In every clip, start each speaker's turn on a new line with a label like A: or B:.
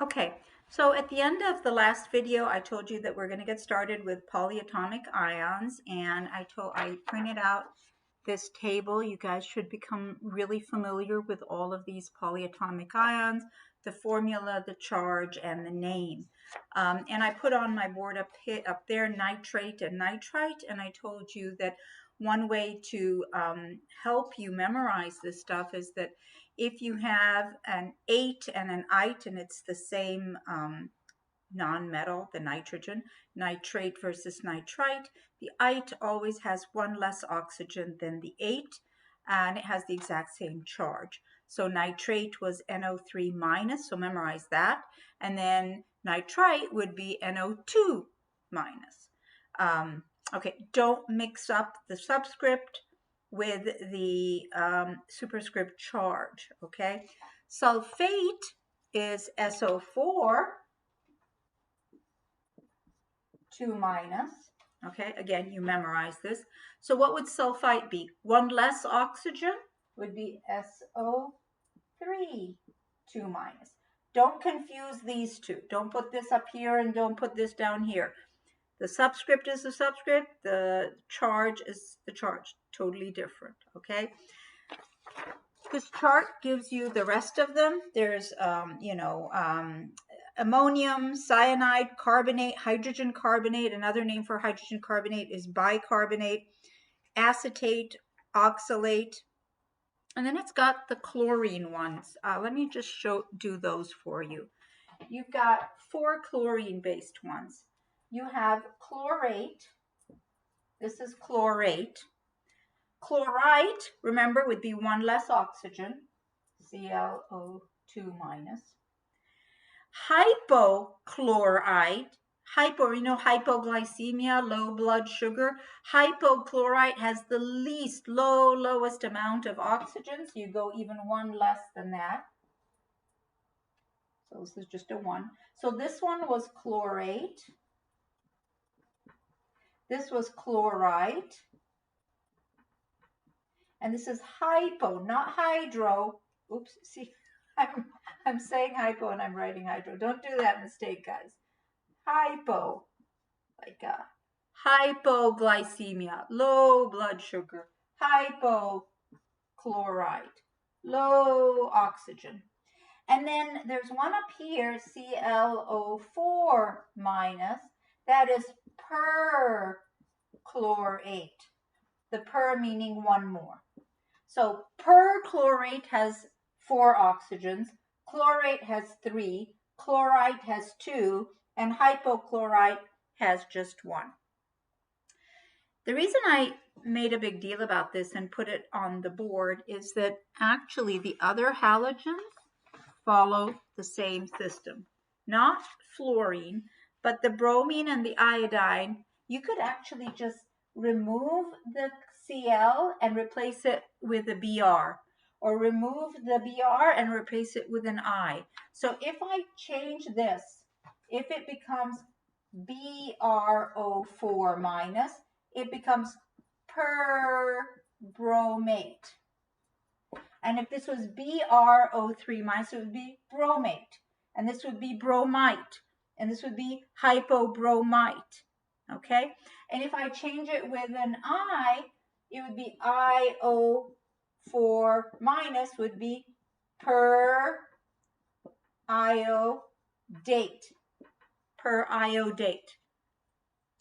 A: Okay, so at the end of the last video, I told you that we're going to get started with polyatomic ions, and I printed out this table. You guys should become really familiar with all of these polyatomic ions, the formula, the charge, and the name. And I put on my board up there nitrate and nitrite, and I told you that one way to help you memorize this stuff is that if you have an 8 and an ite and it's the same non-metal, the nitrogen, nitrate versus nitrite, the ite always has one less oxygen than the 8 and it has the exact same charge. So nitrate was NO3 minus, so memorize that. And then nitrite would be NO2 minus. Okay, don't mix up the subscript with the superscript charge, okay? Sulfate is SO4, 2 minus, okay? Again, you memorize this. So what would sulfite be? One less oxygen would be SO3, 2 minus. Don't confuse these two. Don't put this up here and don't put this down here. The subscript is the subscript, the charge is the charge, totally different, okay? This chart gives you the rest of them. There's, ammonium, cyanide, carbonate, hydrogen carbonate. Another name for hydrogen carbonate is bicarbonate, acetate, oxalate. And then it's got the chlorine ones. Let me just do those for you. You've got 4 chlorine-based ones. You have chlorate. This is chlorate. Chlorite, remember, would be one less oxygen, ClO2 minus. Hypochlorite, hypoglycemia, low blood sugar. Hypochlorite has the lowest amount of oxygen, so you go even one less than that. So this is just a 1. So this one was chlorate. This was chlorite. And this is hypo, not hydro. Oops, see, I'm saying hypo and I'm writing hydro. Don't do that mistake, guys. Hypo, like hypoglycemia, low blood sugar. Hypochlorite, low oxygen. And then there's one up here, ClO4 minus. That is perchlorate. The per meaning one more. So perchlorate has 4 oxygens, chlorate has 3, chlorite has 2, and hypochlorite has just 1. The reason I made a big deal about this and put it on the board is that actually the other halogens follow the same system. Not fluorine, but the bromine and the iodine, you could actually just remove the Cl and replace it with a Br, or remove the Br and replace it with an I. So if I change this, if it becomes BrO4 minus, it becomes perbromate. And if this was BrO3 minus, it would be bromate. And this would be bromite. And this would be hypobromite. Okay? And if I change it with an I, it would be IO4 minus would be periodate. Periodate.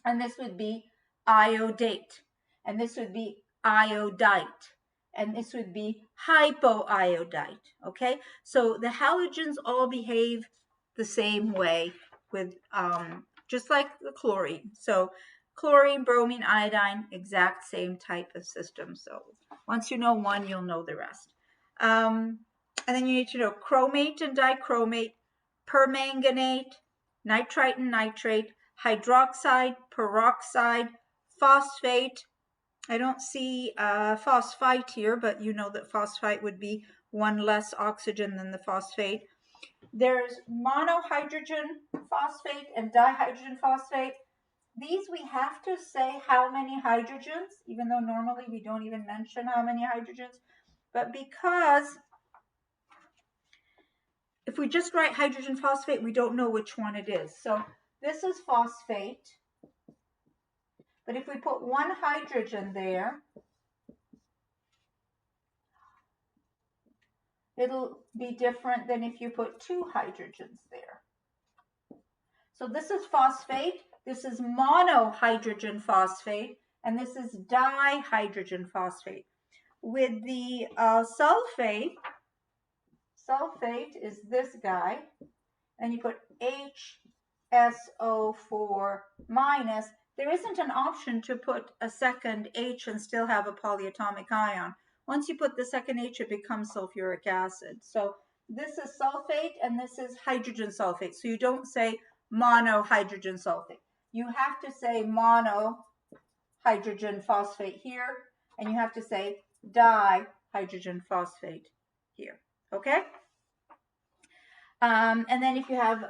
A: And this would be iodate. And this would be iodite. And this would be hypoiodite, okay? So the halogens all behave the same way with, just like the chlorine. So chlorine, bromine, iodine, exact same type of system. So once you know one, you'll know the rest. And then you need to know chromate and dichromate, permanganate, nitrite and nitrate, hydroxide, peroxide, phosphate. I don't see phosphite here, but you know that phosphite would be one less oxygen than the phosphate. There's monohydrogen phosphate and dihydrogen phosphate. These we have to say how many hydrogens, even though normally we don't even mention how many hydrogens. But because if we just write hydrogen phosphate, we don't know which one it is. So this is phosphate, but if we put one hydrogen there, it'll be different than if you put two hydrogens there. So this is phosphate, this is monohydrogen phosphate, and this is dihydrogen phosphate. With the sulfate is this guy, and you put HSO4 minus. There isn't an option to put a second H and still have a polyatomic ion. Once you put the second H, it becomes sulfuric acid. So this is sulfate and this is hydrogen sulfate. So you don't say monohydrogen sulfate. You have to say monohydrogen phosphate here, and you have to say dihydrogen phosphate here. Okay? And then if you have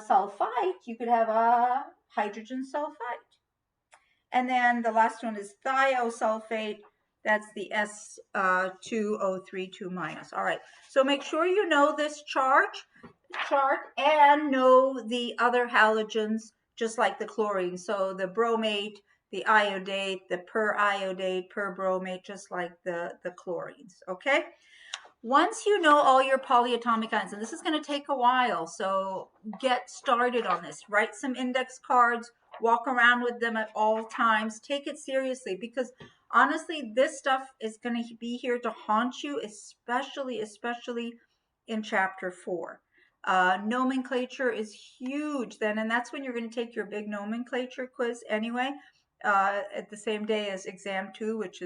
A: sulfite, you could have a hydrogen sulfite. And then the last one is thiosulfate. That's the S2O32 minus. All right, so make sure you know this chart and know the other halogens, just like the chlorine. So the bromate, the iodate, the periodate, perbromate, just like the chlorines, okay? Once you know all your polyatomic ions, and this is going to take a while, so get started on this. Write some index cards, walk around with them at all times. Take it seriously, because honestly, this stuff is going to be here to haunt you, especially in chapter 4. Nomenclature is huge then, and that's when you're going to take your big nomenclature quiz anyway, at the same day as exam 2, which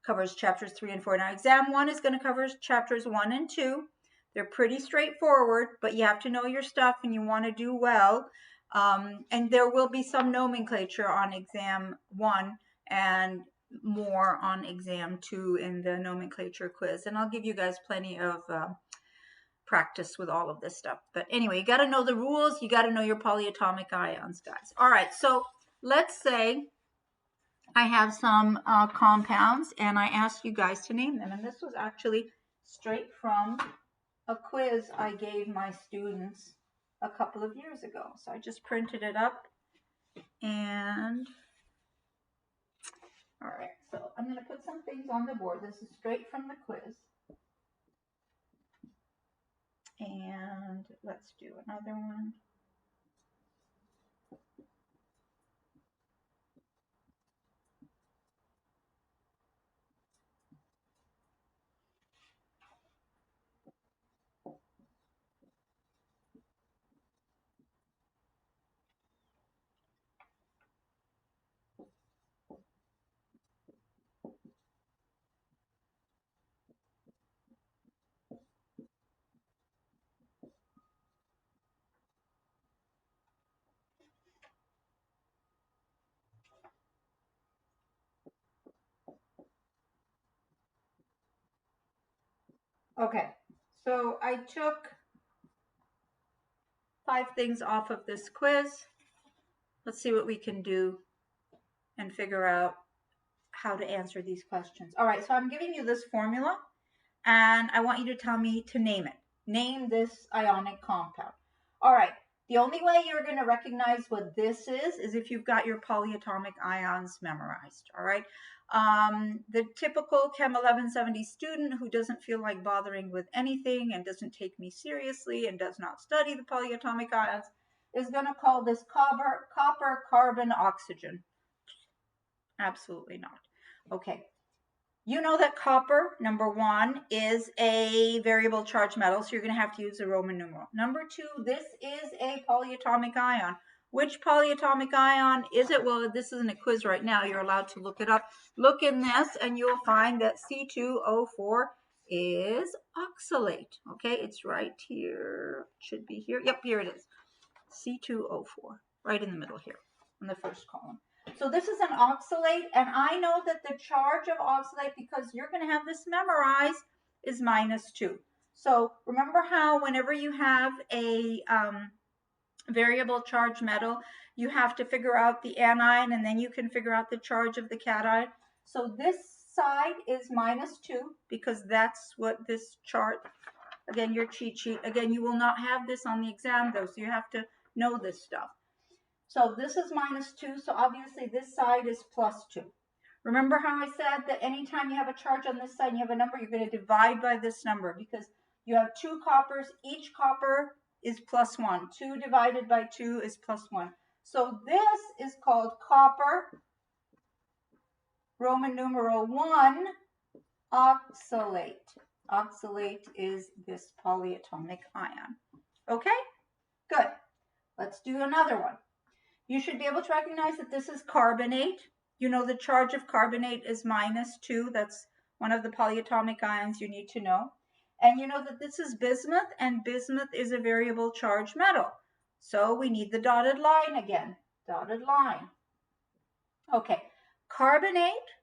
A: covers chapters 3 and 4. Now, exam 1 is going to cover chapters 1 and 2. They're pretty straightforward, but you have to know your stuff and you want to do well. And there will be some nomenclature on exam 1 and more on exam 2 in the nomenclature quiz. And I'll give you guys plenty of practice with all of this stuff. But anyway, you got to know the rules. You got to know your polyatomic ions, guys. All right, so let's say I have some compounds, and I asked you guys to name them. And this was actually straight from a quiz I gave my students a couple of years ago. So I just printed it up. And all right, so I'm going to put some things on the board. This is straight from the quiz. And let's do another one. Okay, so I took 5 things off of this quiz. Let's see what we can do and figure out how to answer these questions. All right, so I'm giving you this formula, and I want you to tell me to name it. Name this ionic compound. All right, the only way you're going to recognize what this is if you've got your polyatomic ions memorized. All right. The typical Chem 1170 student who doesn't feel like bothering with anything and doesn't take me seriously and does not study the polyatomic ions is going to call this copper, carbon, oxygen. Absolutely not. Okay. You know that copper, number 1, is a variable charge metal, so you're going to have to use a Roman numeral. Number 2, this is a polyatomic ion. Which polyatomic ion is it? Well, this isn't a quiz right now. You're allowed to look it up. Look in this, and you'll find that C2O4 is oxalate. Okay, it's right here. It should be here. Yep, here it is. C2O4, right in the middle here, in the first column. So this is an oxalate, and I know that the charge of oxalate, because you're going to have this memorized, is -2. So remember how whenever you have a variable charge metal, you have to figure out the anion, and then you can figure out the charge of the cation. So this side is -2, because that's what this chart Again, your cheat sheet. Again, you will not have this on the exam though, so you have to know this stuff. So this is -2, so obviously this side is +2. Remember how I said that anytime you have a charge on this side and you have a number, you're going to divide by this number because you have 2 coppers. Each copper is +1. 2 divided by 2 is +1. So this is called copper, Roman numeral 1, oxalate. Oxalate is this polyatomic ion. Okay, good. Let's do another one. You should be able to recognize that this is carbonate. You know the charge of carbonate is -2. That's one of the polyatomic ions you need to know. And you know that this is bismuth, and bismuth is a variable charge metal. So we need the dotted line again. Dotted line. Okay, carbonate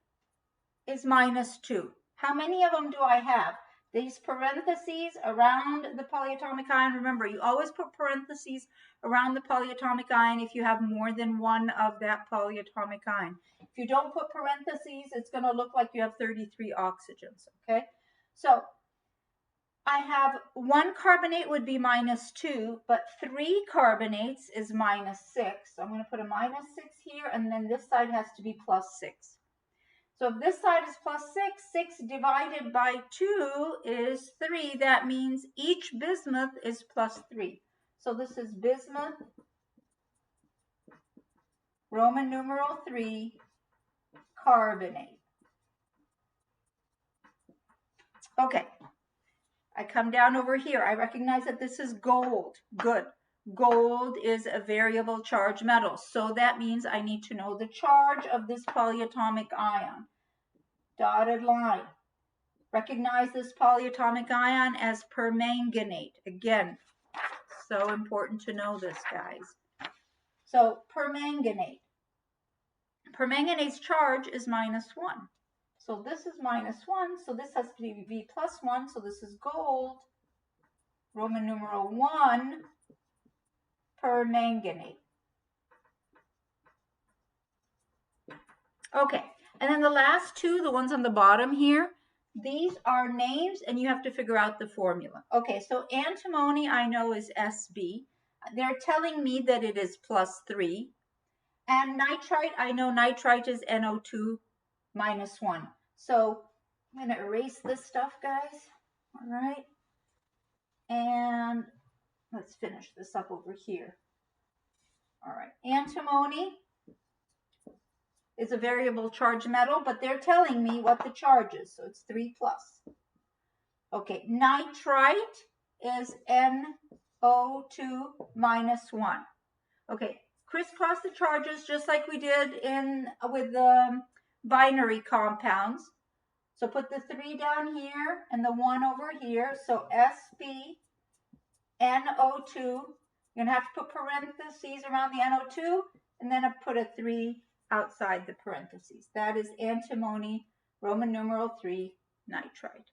A: is -2. How many of them do I have? These parentheses around the polyatomic ion, remember, you always put parentheses around the polyatomic ion if you have more than one of that polyatomic ion. If you don't put parentheses, it's going to look like you have 33 oxygens, okay? So I have 1 carbonate would be -2, but 3 carbonates is -6. So I'm going to put a -6 here, and then this side has to be +6. So if this side is +6, 6 divided by 2 is 3. That means each bismuth is +3. So this is bismuth, Roman numeral 3, carbonate. Okay, I come down over here. I recognize that this is gold. Good. Gold is a variable charge metal. So that means I need to know the charge of this polyatomic ion. Dotted line. Recognize this polyatomic ion as permanganate. Again, so important to know this, guys. So permanganate. Permanganate's charge is -1. So this is -1, so this has to be +1, so this is gold, Roman numeral 1, permanganate. Okay, and then the last two, the ones on the bottom here, these are names and you have to figure out the formula. Okay, so antimony I know is Sb. They're telling me that it is +3. And nitrite, I know nitrite is NO2 -1. So I'm going to erase this stuff, guys. All right. And let's finish this up over here. All right. Antimony is a variable charge metal, but they're telling me what the charge is. So it's 3+. Okay. Nitrite is NO2 -1. Okay. Crisscross the charges just like we did with the binary compounds. So put the 3 down here and the 1 over here. So Sb, NO2. You're going to have to put parentheses around the NO2 and then put a 3 outside the parentheses. That is antimony, Roman numeral 3, nitrite.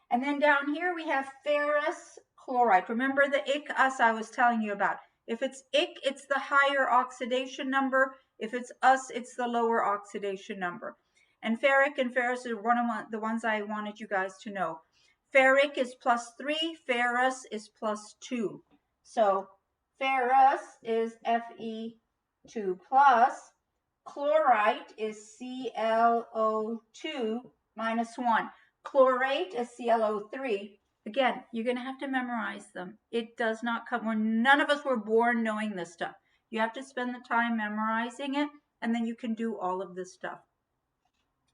A: And then down here we have ferrous chloride. Remember the Ich-Us I was telling you about. If it's Ich, it's the higher oxidation number. If it's Us, it's the lower oxidation number. And ferric and ferrous are one of the ones I wanted you guys to know. Ferric is +3, ferrous is +2. So ferrous is Fe2+, chlorite is ClO2 -1. Chlorate is ClO3. Again, you're going to have to memorize them. It does not come, none of us were born knowing this stuff. You have to spend the time memorizing it, and then you can do all of this stuff.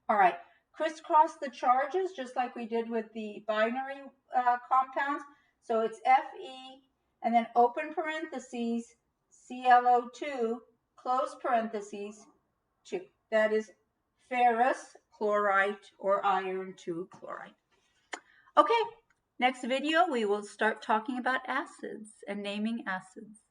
A: All right, crisscross the charges, just like we did with the binary compounds. So it's Fe, and then open parentheses, ClO2, close parentheses, 2. That is ferrous chloride or iron 2 chloride. Okay. Next video, we will start talking about acids and naming acids.